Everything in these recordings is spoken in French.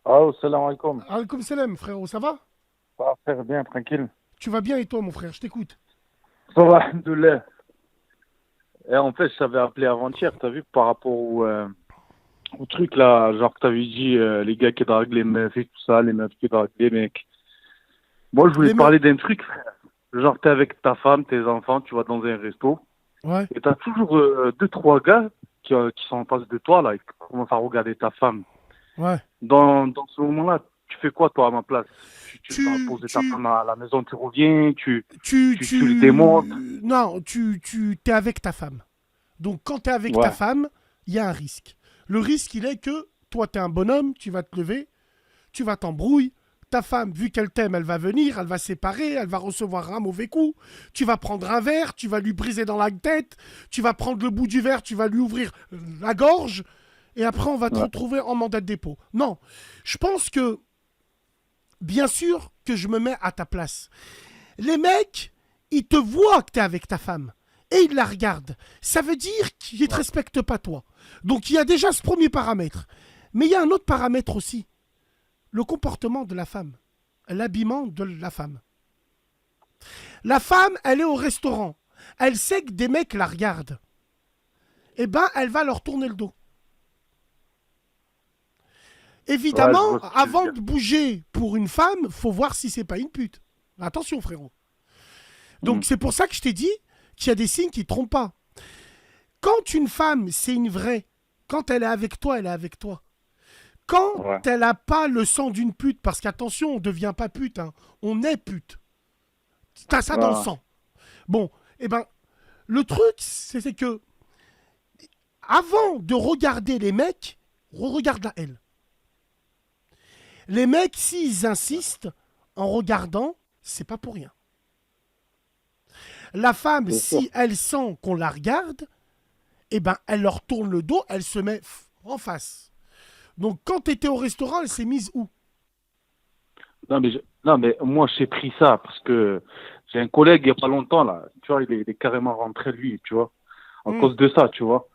Ah, salam alaikum. Alaikum salam, frérot, ça va? Ça va faire bien, tranquille. Tu vas bien et toi, mon frère, je t'écoute. Ça va, alhamdoulilah. Et en fait, je t'avais appelé avant-hier, t'as vu, par rapport au truc là, genre que t'avais dit, les gars qui draguent les meufs et tout ça, les meufs qui draguent les mecs. Moi, je voulais Les te meufs. parler d'un truc, frère. Genre, t'es avec ta femme, tes enfants, tu vas dans un resto, Ouais. et t'as toujours deux, trois gars qui sont en face de toi, là, et qui commencent à regarder ta femme. Ouais. Dans ce moment-là, tu fais quoi, toi, à ma place? Tu vas Tu, poser ta tu, femme à la maison, tu reviens, tu le démontes. Non, t'es avec ta femme. Donc, quand t'es avec ta Ouais. femme, il y a un risque. Le risque, il est que toi, t'es un bonhomme, tu vas te lever, tu vas t'embrouiller. Ta femme, vu qu'elle t'aime, elle va venir, elle va séparer, elle va recevoir un mauvais coup. Tu vas prendre un verre, tu vas lui briser dans la tête, tu vas prendre le bout du verre, tu vas lui ouvrir la gorge, et après, on va te Ouais. retrouver en mandat de dépôt. Non, je pense que, bien sûr, que je me mets à ta place. Les mecs, ils te voient que t'es avec ta femme et ils la regardent. Ça veut dire qu'ils ne te Ouais. respectent pas toi. Donc il y a déjà ce premier paramètre. Mais il y a un autre paramètre aussi. Le comportement de la femme. L'habillement de la femme. La femme, elle est au restaurant. Elle sait que des mecs la regardent. Eh ben, elle va leur tourner le dos. Ouais, je Évidemment, vois ce que tu veux avant dire. de bouger pour une femme, faut voir si c'est pas une pute. Attention, frérot. Donc Hmm. c'est pour ça que je t'ai dit qu'il y a des signes qui ne trompent pas. Quand une femme, c'est une vraie, quand elle est avec toi, elle est avec toi. Quand Ouais. elle n'a pas le sang d'une pute, parce qu'attention, on ne devient pas pute, hein, on est pute. T'as ça dans le Ouais. sang. Bon, eh ben, le truc, c'est que avant de regarder les mecs, regarde-la elle. Les mecs, s'ils insistent en regardant, c'est pas pour rien. La femme, C'est sûr. si elle sent qu'on la regarde, eh ben, elle leur tourne le dos, elle se met en face. Donc, quand tu étais au restaurant, elle s'est mise où? Non, mais moi, j'ai pris ça parce que j'ai un collègue il n'y a pas longtemps, là. Tu vois, il est carrément rentré, lui, tu vois, à Hmm. cause de ça, tu vois.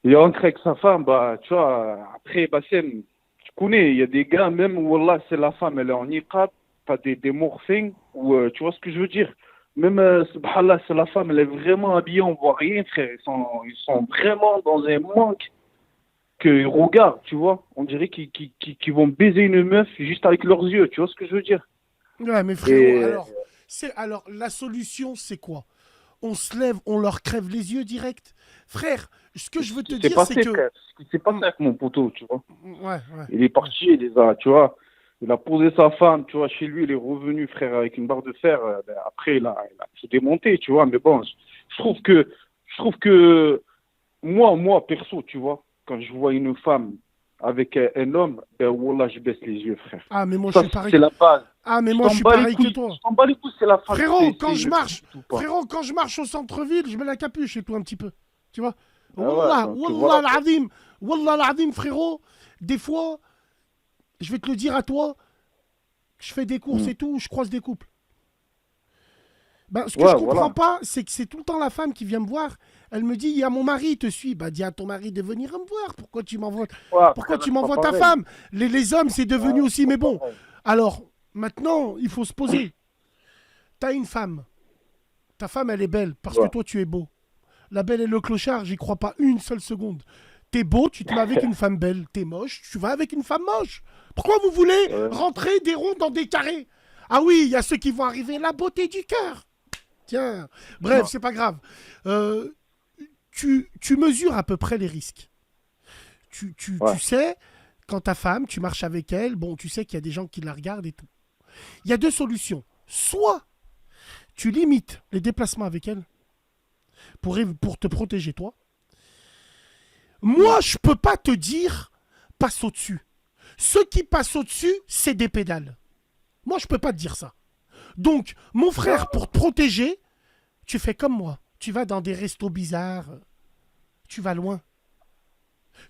Il est rentré avec sa femme, bah, tu vois, après, Bassem, tu connais, il y a des gars, même où, Wallah, c'est la femme, elle est en niqab, pas des morphings, ou, tu vois ce que je veux dire. Même, subhanallah, c'est la femme, elle est vraiment habillée, on voit rien, frère. Ils sont vraiment dans un manque qu'ils regardent, tu vois. On dirait qu'ils vont baiser une meuf juste avec leurs yeux, tu vois ce que je veux dire. Ouais, mais frérot, Et alors la solution, c'est quoi? On se lève, on leur crève les yeux direct. Frère, ce que c'est je ce veux te qui s'est dire, c'est passé, que. frère. Ce qui s'est passé Hmm, avec mon poteau, tu vois. ouais, ouais, Il est ouais. parti, tu vois. Il a posé sa femme, tu vois, chez lui, il est revenu, frère, avec une barre de fer. Ben, après, il a tout démonté, tu vois. Mais bon, je trouve que moi, perso, tu vois, quand je vois une femme avec un homme, ben, wallah, je baisse les yeux, frère. Ah, mais moi, je Ça, suis pareil. c'est la base. Ah, mais Je moi, je t'en suis bats les pareil que couilles. toi. Je t'en bats les couilles, c'est la femme, Frérot, c'est quand je une marche, pute ou pas. frérot, quand je marche au centre-ville, je mets la capuche et tout un petit peu. Tu vois? Ah ouais, Wallah, donc wallah voilà, quoi. l'azim, wallah l'azim, frérot. Des fois, je vais te le dire à toi, je fais des courses Hmm. et tout, je croise des couples. Ben, ce que je Ouais, comprends voilà. pas, c'est que c'est tout le temps la femme qui vient me voir. Elle me dit, il y a mon mari, il te suit. Bah, dis à ton mari de venir me voir. Ouais, Pourquoi après, là, tu c'est pas m'envoies ta pareil. femme? Les hommes, c'est Ouais, devenu aussi, c'est mais pas bon. pareil. Alors, maintenant, il faut se poser. T'as une femme. Ta femme, elle est belle parce que Ouais. toi, tu es beau. La belle et le clochard, j'y crois pas une seule seconde. T'es beau, tu te mets avec une femme belle. T'es moche, tu vas avec une femme moche. Pourquoi vous voulez Ouais. rentrer des ronds dans des carrés? Ah oui, il y a ceux qui vont arriver. La beauté du cœur. Tiens, bref, Non. c'est pas grave. Euh, tu mesures à peu près les risques. Tu Ouais. sais, quand ta femme, tu marches avec elle, bon, tu sais qu'il y a des gens qui la regardent et tout. Il y a deux solutions. Soit tu limites les déplacements avec elle pour te protéger toi. Hmm. Moi, je peux pas te dire passe au-dessus. Ceux qui passent au-dessus, c'est des pédales. Moi, je peux pas te dire ça. Donc, mon frère, Non. pour te protéger, tu fais comme moi. Tu vas dans des restos bizarres. Tu vas loin.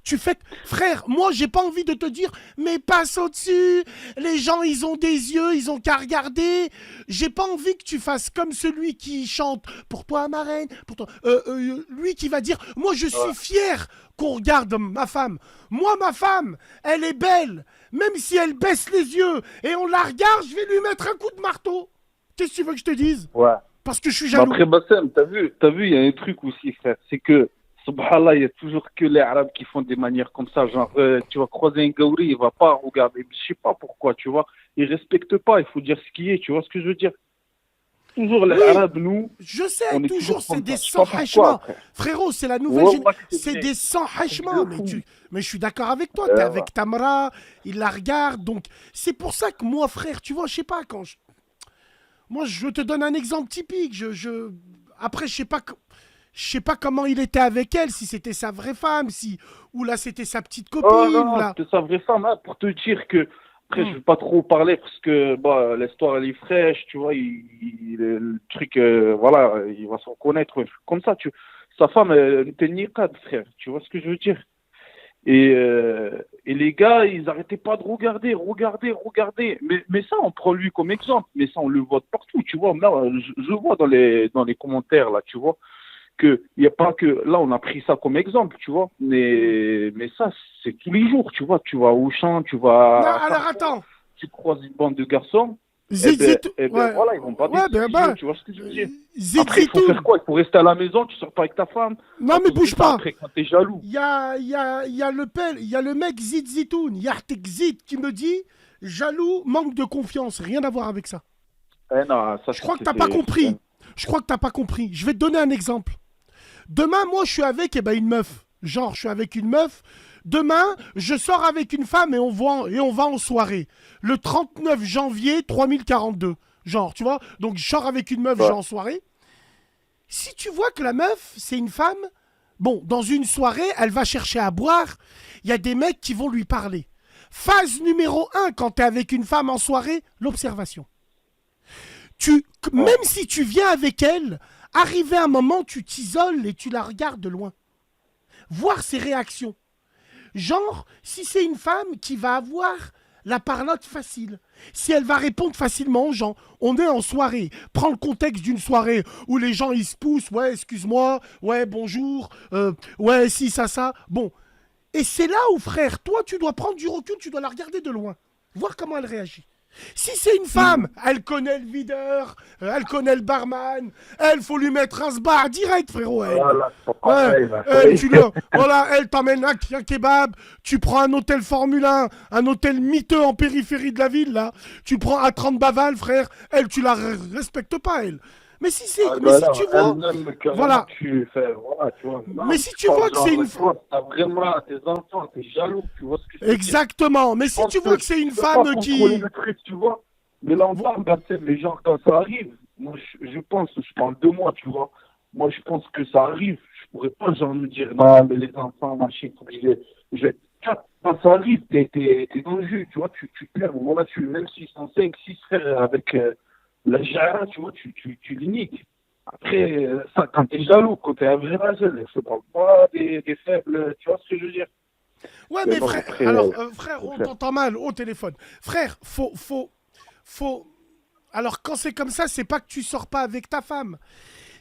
Tu fais, frère, moi j'ai pas envie de te dire, mais passe au-dessus, les gens ils ont des yeux, ils ont qu'à regarder. J'ai pas envie que tu fasses comme celui qui chante pour toi ma reine, pour toi, lui qui va dire, moi je Ouais. suis fier qu'on regarde ma femme. Moi ma femme, elle est belle, même si elle baisse les yeux et on la regarde, je vais lui mettre un coup de marteau. Qu'est-ce que tu veux que je te dise? Ouais. Parce que je suis Mais jaloux. après, Bassem, t'as vu, il y a un truc aussi, frère. C'est que, subhanallah, il y a toujours que les Arabes qui font des manières comme ça. Genre, tu vas croiser un Gaouri, il va pas regarder. Je sais pas pourquoi, tu vois. Il respecte pas, il faut dire ce qui est, tu vois ce que je veux dire. Toujours les Oui, Arabes, nous, je sais, on est toujours, toujours c'est comme ça. des Je sais pas sans pourquoi, hachements. frère. Frérot, c'est la nouvelle Wallah génération. que c'est C'est vrai. des sans Truc hachements. de fou. Mais je suis d'accord avec toi. T'es Ouais. avec Tamara, il la regarde. Donc, c'est pour ça que moi, frère, tu vois, je sais pas, moi, je te donne un exemple typique. Après, je sais pas comment il était avec elle, si c'était sa vraie femme, si ou là c'était sa petite Oh non, copine, ou non, là. c'était sa vraie femme, hein, pour te dire que, après, je Hmm. vais pas trop parler parce que bah, l'histoire, elle est fraîche, tu vois, le truc, voilà, il va s'en connaître, ouais, comme ça, sa femme, elle était niqab, frère, tu vois ce que je veux dire? Et les gars, ils arrêtaient pas de regarder. Mais ça, on prend lui comme exemple, mais ça, on le voit de partout, tu vois. Là, je vois dans les commentaires, là, tu vois que il y a pas que là on a pris ça comme exemple, tu vois, Hmm. mais ça c'est tous les jours, tu vois, tu vas au champ, tu Non, vas à alors Carrefour, attends. tu croises une bande de garçons, Zit, et ben ouais, voilà, ils vont baver ouais, tous ben, les yeux, ben, tu vois ce que je veux dire. Après il faut faire Zitoun. quoi? Il faut rester à la maison, tu sors pas avec ta femme Non, à mais cause de bouge ça. pas. Après quand t'es jaloux, Il y a il y a le mec Zid Zitoun, Yartek Zid, qui me dit jaloux, manque de confiance. Rien à voir avec ça. non, ça Je crois que t'as pas c'était compris. Je crois que t'as pas compris. Je vais te donner un exemple. Demain, moi, je suis avec une meuf. Genre, je suis avec une meuf. Demain, je sors avec une femme et on va en soirée. Le 39 janvier 3042. Genre, tu vois. Donc, je sors avec une meuf, je vais ouais, en soirée. Si tu vois que la meuf, c'est une femme, bon, dans une soirée, elle va chercher à boire. Il y a des mecs qui vont lui parler. Phase numéro un, quand tu es avec une femme en soirée, l'observation. Même ouais, si tu viens avec elle, arrivé à un moment, tu t'isoles et tu la regardes de loin. Voir ses réactions. Genre, si c'est une femme qui va avoir la parlotte facile, si elle va répondre facilement aux gens, on est en soirée. Prends le contexte d'une soirée où les gens ils se poussent, ouais, excuse-moi, ouais, bonjour, ouais, si, ça. Bon. Et c'est là où, frère, toi, tu dois prendre du recul, tu dois la regarder de loin, voir comment elle réagit. Si c'est une femme, Mhm. elle connaît le videur, elle connaît le barman, elle, faut lui mettre un sbar direct, frérot, elle. Voilà, c'est pas Ouais, pareil, là, elle, oui. tu le, voilà, elle t'emmène un kebab, tu prends un hôtel Formule 1, un hôtel miteux en périphérie de la ville, là, tu prends à 30 bavales, frère, elle, tu la respectes pas, elle. Ah Mais ben si là, tu vois, elle-même, carrément, voilà, tu fais, voilà, tu vois. mais Non, si je tu parle vois que c'est genre, une, tu vois, t'as vraiment tes enfants, t'es jaloux, tu vois ce que je veux dire. exactement, mais Je si pense tu vois que que c'est une tu peux pas femme contrôler qui, le truc, tu vois. Mais là, on vo- parle d'un les gens, quand ça arrive, moi, je pense, je parle de moi, tu vois. Moi, je pense que ça arrive. Je pourrais pas, genre, me dire, non, mais les enfants, machin, faut que quand ça arrive, t'es dans le jus, tu vois, tu te lèves, voilà, même s'ils sont 5 6 frères avec la jara, tu vois, tu les niques. Après, ça, quand t'es jaloux, quand t'es un vrai majeur, je parle pas des faibles, tu vois ce que je veux dire. ouais, Mais mais bon, frère, après, alors, frère, faut on faire. t'entend mal au téléphone. Frère, faut, alors quand c'est comme ça, c'est pas que tu sors pas avec ta femme.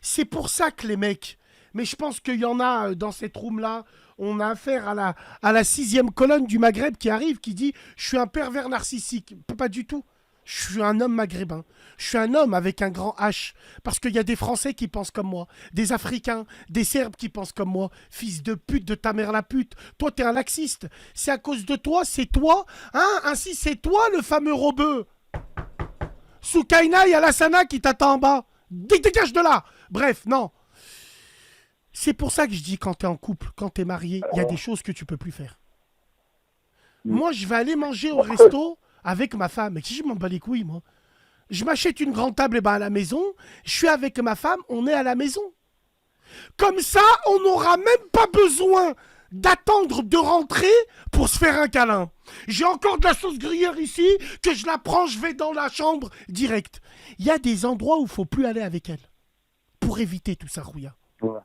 C'est pour ça que les mecs, mais je pense qu'il y en a dans cette room-là, on a affaire à la sixième colonne du Maghreb qui arrive, qui dit je suis un pervers narcissique. Pas du tout. Je suis un homme maghrébin. Je suis un homme avec un grand H. Parce qu'il y a des Français qui pensent comme moi, des Africains, des Serbes qui pensent comme moi. Fils de pute, de ta mère la pute. Toi, t'es un laxiste. C'est à cause de toi, c'est toi. Hein? Ainsi, c'est toi le fameux robeux. Soukaina, il y a la Sana qui t'attend en bas. Dégage de là. Bref, non. C'est pour ça que je dis quand t'es en couple, quand t'es marié, il y a des choses que tu peux plus faire. Moi, je vais aller manger au Après, resto avec ma femme. Et qui je m'en bats les couilles, moi. Je m'achète une grande table et ben à la maison. Je suis avec ma femme, on est à la maison. Comme ça, on n'aura même pas besoin d'attendre de rentrer pour se faire un câlin. J'ai encore de la sauce gruyère ici, que je la prends, je vais dans la chambre direct. Il y a des endroits où il faut plus aller avec elle. Pour éviter tout ça, Rouya. ouais.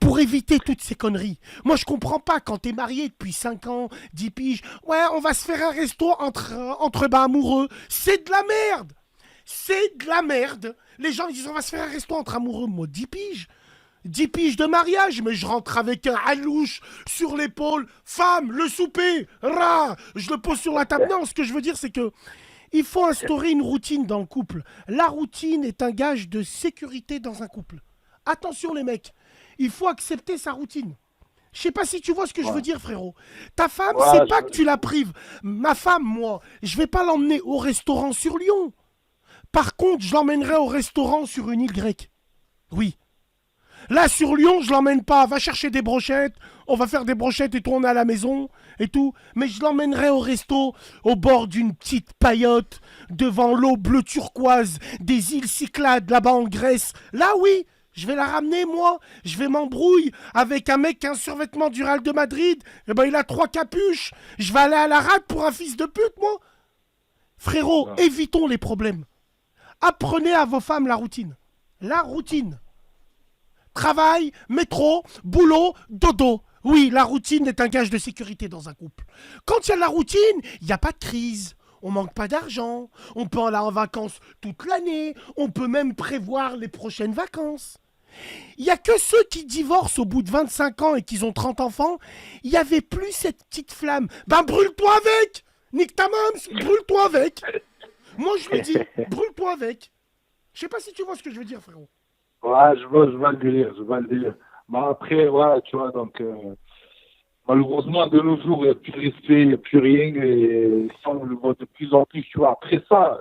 pour éviter toutes ces conneries. Moi, je comprends pas quand t'es marié depuis 5 ans, 10 piges. Ouais, on va se faire un resto entre amoureux. C'est de la merde. C'est de la merde. Les gens ils disent on va se faire un resto entre amoureux. Moi, 10 piges. 10 piges de mariage, mais je rentre avec un halouche sur l'épaule. Femme, le souper, je le pose sur la table. Non, ce que je veux dire, c'est que il faut instaurer une routine dans le couple. La routine est un gage de sécurité dans un couple. Attention les mecs, il faut accepter sa routine. Je sais pas si tu vois ce que je veux dire, frérot. Ta femme, c'est pas que tu la prives. Ma femme, moi, je vais pas l'emmener au restaurant sur Lyon. Par contre, je l'emmènerai au restaurant sur une île grecque. Oui. Là, sur Lyon, je l'emmène pas. Va chercher des brochettes. On va faire des brochettes et tourner à la maison et tout. Mais je l'emmènerai au resto, au bord d'une petite paillote, devant l'eau bleu turquoise des îles Cyclades, là-bas en Grèce. Là, oui, je vais la ramener, moi. Je vais m'embrouiller avec un mec qui a un survêtement du Real de Madrid. Eh ben, il a 3 capuches. Je vais aller à la rade pour un fils de pute, moi. Frérot, évitons les problèmes. Apprenez à vos femmes la routine. La routine. Travail, métro, boulot, dodo. Oui, la routine est un gage de sécurité dans un couple. Quand il y a de la routine, il n'y a pas de crise. On manque pas d'argent. On peut aller en vacances toute l'année. On peut même prévoir les prochaines vacances. Il n'y a que ceux qui divorcent au bout de 25 ans et qui ont 30 enfants. Il n'y avait plus cette petite flamme. Ben brûle-toi avec. Nique ta mams, brûle-toi avec. Moi je le dis, brûle-toi avec. Je sais pas si tu vois ce que je veux dire, frérot. Ouais, je vois le délire. Bah après, ouais, tu vois, donc, malheureusement, de nos jours, il n'y a plus de respect, il n'y a plus rien, et ça, on le voit de plus en plus, tu vois. Après ça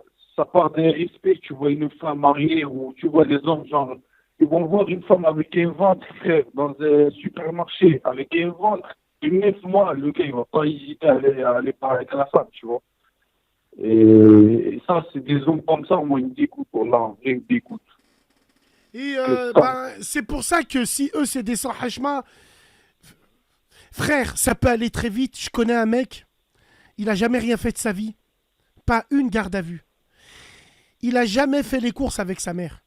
part d'un respect, tu vois une femme mariée, ou tu vois des hommes, genre, ils vont voir une femme avec un ventre, frère, dans un supermarché, avec un ventre, et 9 mois, le gars, il va pas hésiter à aller parler avec la femme, tu vois. Et ça, c'est des hommes comme ça, moi, ils me dégoûtent, là, en vrai, ils me dégoûtent. Et c'est pour ça que si eux c'est des sans hachma, frère, ça peut aller très vite. Je connais un mec, il a jamais rien fait de sa vie, pas une garde à vue. Il a jamais fait les courses avec sa mère.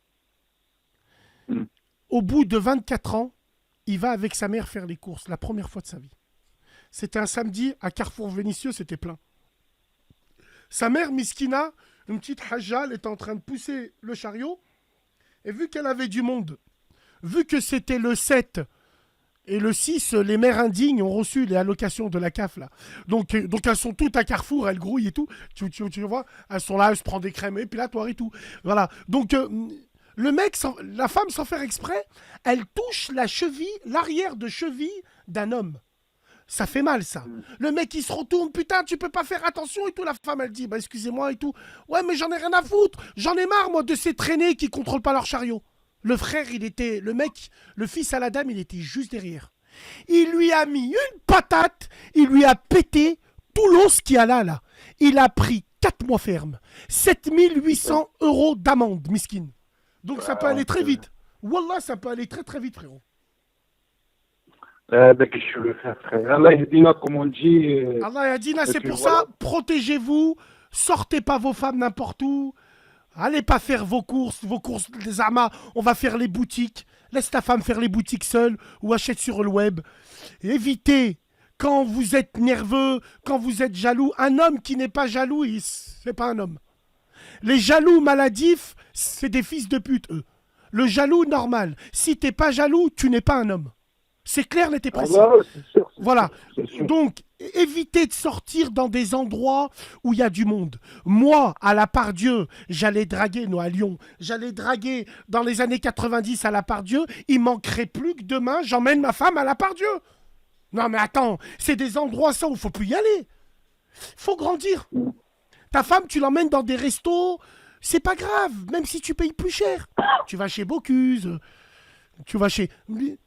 Au bout de 24 ans, il va avec sa mère faire les courses, la première fois de sa vie. C'était un samedi à Carrefour Vénitieux, c'était plein. Sa mère, Miskina, une petite hajja, elle était en train de pousser le chariot. Et vu qu'elle avait du monde, vu que c'était le 7 et le 6, les mères indignes ont reçu les allocations de la CAF là. Donc elles sont toutes à Carrefour, elles grouillent et tout. Tu vois, elles sont là, elles se prennent des crèmes épilatoires et tout. Voilà. Donc le mec, la femme sans faire exprès, elle touche la cheville, l'arrière de cheville d'un homme. Ça fait mal, ça. Le mec, il se retourne, putain, tu peux pas faire attention et tout. La femme, elle dit, bah excusez-moi et tout. Ouais, mais j'en ai rien à foutre. J'en ai marre, moi, de ces traînés qui contrôlent pas leur chariot. Le frère, le mec, le fils à la dame, il était juste derrière. Il lui a mis une patate, il lui a pété tout l'os qu'il y a là. Il a pris 4 mois ferme. 7800 € d'amende, miskin. Donc ça peut aller très vite. Wallah, ça peut aller très très vite, frérot. Qu'est-ce que je veux faire, frère? Allah Yadina, comme on dit. Allah Yadina, c'est pour voilà. ça, protégez-vous, sortez pas vos femmes n'importe où, allez pas faire vos courses des amas, on va faire les boutiques, laisse ta femme faire les boutiques seule ou achète sur le web. Évitez, quand vous êtes nerveux, quand vous êtes jaloux, un homme qui n'est pas jaloux, c'est pas un homme. Les jaloux maladifs, c'est des fils de pute, eux. Le jaloux normal, si t'es pas jaloux, tu n'es pas un homme. C'est clair, n'était précis. Ah bah, c'est sûr, voilà. C'est sûr. Donc, évitez de sortir dans des endroits où il y a du monde. Moi, à la Part-Dieu, j'allais draguer, à Lyon, j'allais draguer dans les années 90 à la Part-Dieu. Il manquerait plus que demain, j'emmène ma femme à la Part-Dieu. Non, mais attends, c'est des endroits ça où il faut plus y aller. Faut grandir. Ta femme, tu l'emmènes dans des restos, c'est pas grave, même si tu payes plus cher. Tu vas chez Bocuse. Tu vas chez...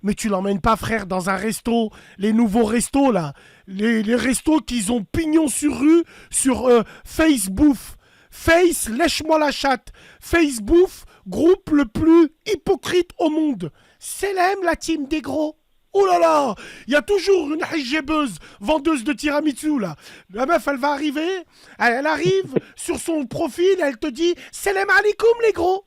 Mais tu l'emmènes pas, frère, dans un resto. Les nouveaux restos, là. Les restos qu'ils ont pignon sur rue, sur Facebook. Face, lèche-moi la chatte. Facebook, groupe le plus hypocrite au monde. C'est la team des gros. Oh là là, il y a toujours une hijabeuse vendeuse de tiramisu là. La meuf, elle va arriver, elle arrive sur son profil, elle te dit Salam alaikum les gros.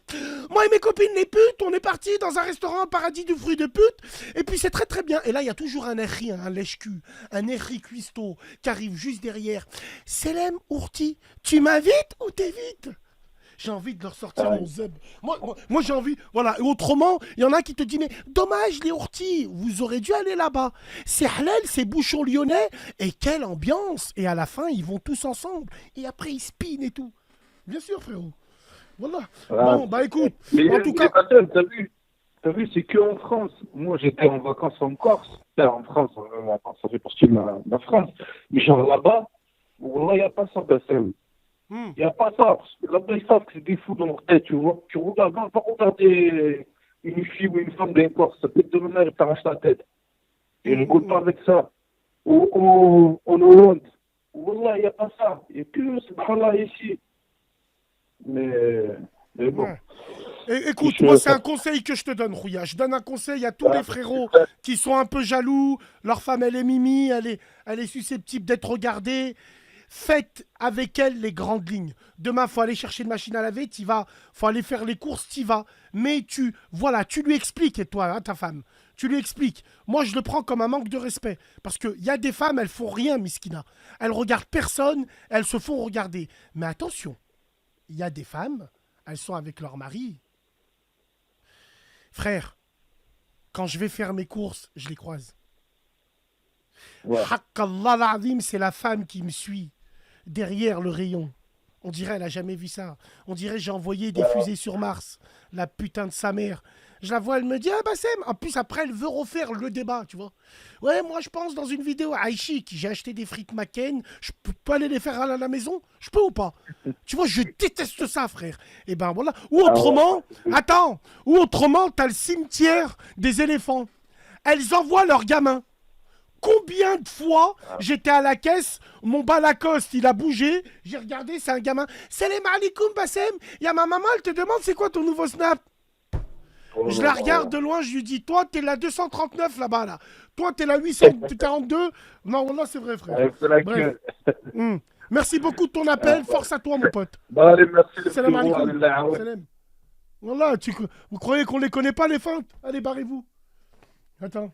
Moi et mes copines les putes, on est partis dans un restaurant paradis du fruit de pute, et puis c'est très très bien. Et là, il y a toujours un erri, un lèche-cul, un erri cuistot qui arrive juste derrière. Salam Ourti, tu m'invites ou t'évites? J'ai envie de leur sortir mon zeb. Moi, j'ai envie. Voilà. Et autrement, il y en a qui te disent mais dommage, les orties, vous aurez dû aller là-bas. C'est halal, c'est bouchon lyonnais. Et quelle ambiance. Et à la fin, ils vont tous ensemble. Et après, ils spinent et tout. Bien sûr, frérot. Voilà. Bon, bah écoute. Mais, en tout cas. attends, t'as vu, c'est qu'en France. Moi, j'étais en vacances en Corse. En France, ça fait partie de ma France. Mais genre là-bas, il n'y a pas ça, Bassem. Il n'y a pas ça. Parce que là-bas, ils savent que c'est des fous dans leur tête, tu vois. Tu regardes, va pas regarder une fille ou une femme d'un Corse. Ça peut te donner et t'arrache la tête. Et ils rigolent pas avec ça. En Hollande, Wallah, il n'y a pas ça. Il n'y a que subhanallah ici. Mais bon. Ouais. Écoute, moi, c'est un conseil que je te donne, Rouya. Je donne un conseil à tous les frérots qui sont un peu jaloux. Leur femme, elle est mimi, elle est susceptible d'être regardée. Faites avec elle les grandes lignes. Demain, faut aller chercher une machine à laver, t'y vas. Faut aller faire les courses, t'y vas. Mais tu lui expliques, et toi, hein, ta femme, tu lui expliques. Moi, je le prends comme un manque de respect. Parce qu'il y a des femmes, elles font rien, miskina. Elles regardent personne, elles se font regarder. Mais attention, il y a des femmes, elles sont avec leur mari. Frère, quand je vais faire mes courses, je les croise. Ouais. Haqqallah l'azim, c'est la femme qui me suit derrière le rayon. On dirait elle a jamais vu ça. On dirait j'ai envoyé des fusées sur Mars. La putain de sa mère. Je la vois, elle me dit ah Bassem. En plus après elle veut refaire le débat, tu vois. Ouais, moi je pense dans une vidéo à Aïchik, j'ai acheté des frites McCain. Je peux pas aller les faire à la maison. Je peux ou pas? Tu vois, je déteste ça, frère. Et ben voilà. Ou autrement, ou autrement, t'as le cimetière des éléphants. Elles envoient leurs gamins. Combien de fois j'étais à la caisse, mon bas Lacoste il a bougé, j'ai regardé, c'est un gamin. Salam alaikum Bassem, il y a ma maman, elle te demande c'est quoi ton nouveau snap. Je la regarde de loin, je lui dis toi t'es la 239 là-bas là. Toi t'es la 842. Non, voilà c'est vrai frère. Bref. Merci beaucoup de ton appel, force à toi mon pote. Bah, allez, merci. Salam alaikum. Salam. Voilà, vous croyez qu'on les connaît pas les feintes? Allez barrez-vous. Attends.